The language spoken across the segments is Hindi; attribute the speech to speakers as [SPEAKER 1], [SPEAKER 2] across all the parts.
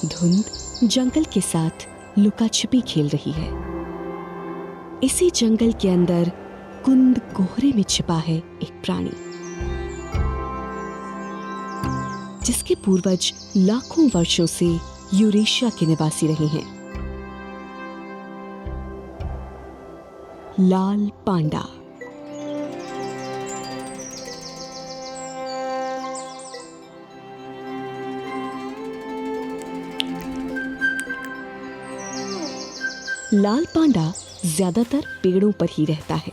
[SPEAKER 1] धुंध जंगल के साथ लुका छिपी खेल रही है। इसी जंगल के अंदर कुंद कोहरे में छिपा है एक प्राणी, जिसके पूर्वज लाखों वर्षों से यूरेशिया के निवासी रहे हैं। लाल पांडा। लाल पांडा ज्यादातर पेड़ों पर ही रहता है।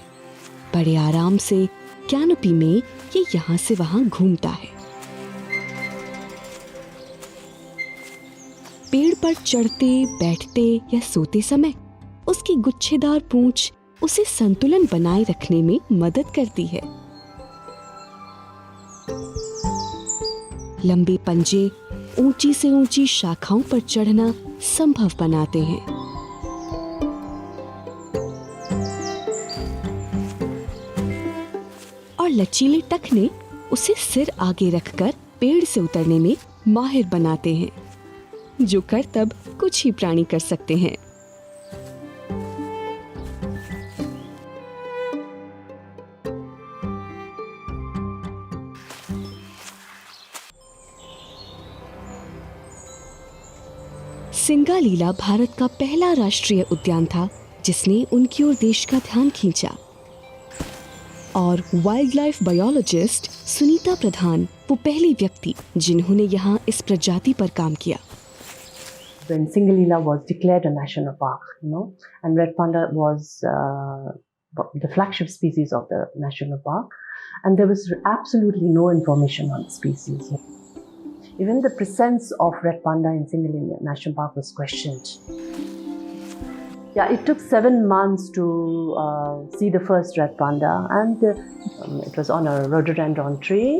[SPEAKER 1] बड़े आराम से कैनोपी में ये यहाँ से वहां घूमता है। पेड़ पर चढ़ते, बैठते या सोते समय उसकी गुच्छेदार पूंछ उसे संतुलन बनाए रखने में मदद करती है। लंबे पंजे ऊंची से ऊंची शाखाओं पर चढ़ना संभव बनाते हैं। और लचीले टखने उसे सिर आगे रखकर पेड़ से उतरने में माहिर बनाते हैं, जो कर तब कुछ ही प्राणी कर सकते हैं। सिंगालीला भारत का पहला राष्ट्रीय उद्यान था जिसने उनकी ओर देश का ध्यान खींचा, और वाइल्ड लाइफ बायोलॉजिस्ट सुनीता प्रधान वो पहली व्यक्ति जिन्होंने यहाँ इस प्रजाति पर काम किया।
[SPEAKER 2] When Singalila was declared a national park, and red panda was the flagship species of the national park, and there was absolutely no information on the species. Even the presence of red panda in Singalila National Park was questioned. Yeah, it took 7 months to see the first red panda, and it was on a rhododendron tree.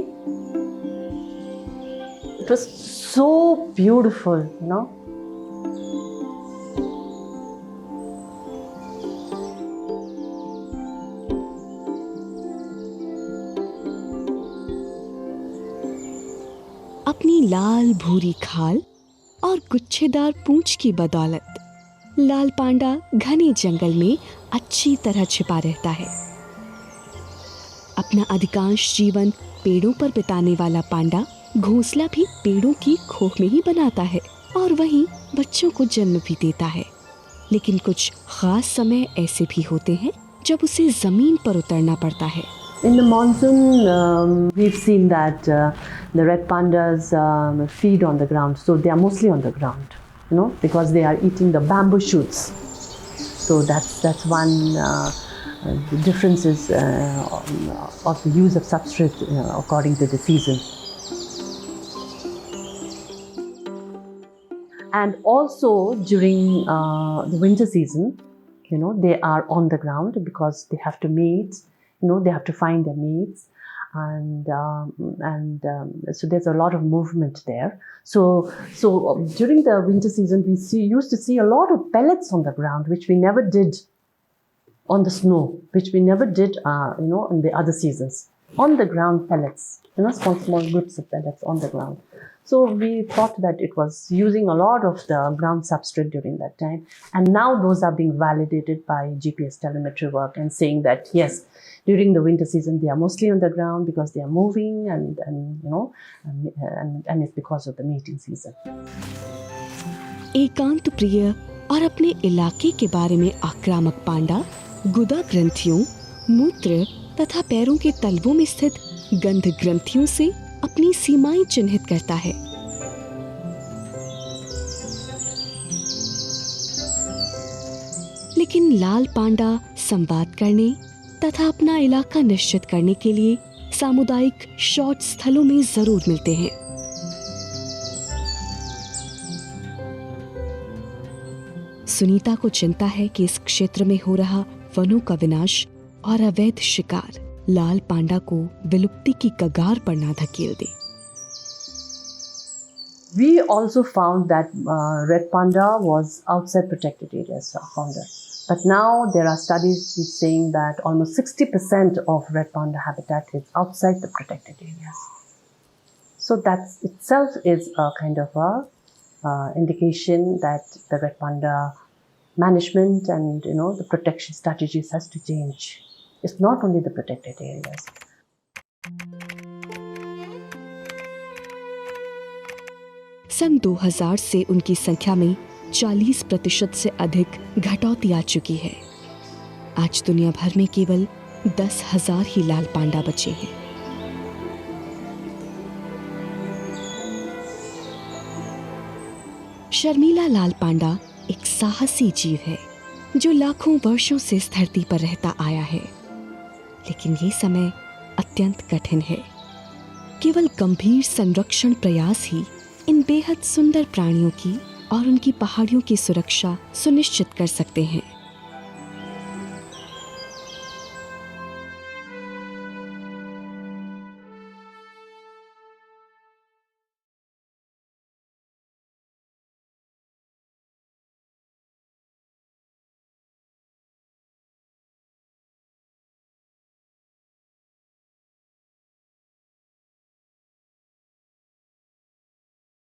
[SPEAKER 2] It was so beautiful,
[SPEAKER 1] अपनी लाल भूरी खाल और गुच्छेदार पूंछ की बदौलत लाल पांडा घने जंगल में अच्छी तरह छिपा रहता है। अपना अधिकांश जीवन पेड़ों पर बिताने वाला पांडा घोंसला भी पेड़ों की खोख में ही बनाता है और वहीं बच्चों को जन्म भी देता है। लेकिन कुछ खास समय ऐसे भी होते हैं जब उसे जमीन पर उतरना पड़ता है।
[SPEAKER 2] In the monsoon, we've seen that the red pandas feed on the ground. So they are mostly on the ground, because they are eating the bamboo shoots. So that's one the differences of the use of substrate according to the season. And also during the winter season, they are on the ground because they have to mate. They have to find their mates, and so there's a lot of movement there. So during the winter season, we used to see a lot of pellets on the ground, which we never did on the snow, which we never did, in the other seasons. On the ground pellets, small groups of pellets on the ground. So we thought that it was using a lot of the ground substrate during that time. And now those are being validated by GPS telemetry work and saying that, yes, during the winter season, they are mostly on the ground because they are moving and it's because of the mating season.
[SPEAKER 1] एकांत प्रिय और अपने इलाके के बारे में आक्रामक पांडा गुदा ग्रंथियों, मूत्र तथा पैरों के तलवों में स्थित गंध ग्रंथियों से अपनी सीमाएं चिन्हित करता है। लेकिन लाल पांडा संवाद करने तथा अपना इलाका निश्चित करने के लिए सामुदायिक शॉर्ट स्थलों में जरूर मिलते हैं। सुनीता को चिंता है कि इस क्षेत्र में हो रहा वनों का विनाश और अवैध शिकार लाल पांडा को विलुप्ति की कगार पर ना धकेल दे।
[SPEAKER 2] We also found that red panda was outside protected areas found there. But now there are studies saying that almost 60% of red panda habitat is outside the protected areas. So that itself is a kind of a indication that the red panda management and the protection strategies has to change. It's not only the protected areas.
[SPEAKER 1] सन 2000 से उनकी संख्या में 40% से अधिक घटौती आ चुकी है। आज दुनिया भर में केवल 10,000 ही लाल पांडा बचे हैं। शर्मीला लाल पांडा एक साहसी जीव है जो लाखों वर्षों से इस धरती पर रहता आया है, लेकिन ये समय अत्यंत कठिन है। केवल गंभीर संरक्षण प्रयास ही इन बेहद सुंदर प्राणियों की और उनकी पहाड़ियों की सुरक्षा सुनिश्चित कर सकते हैं।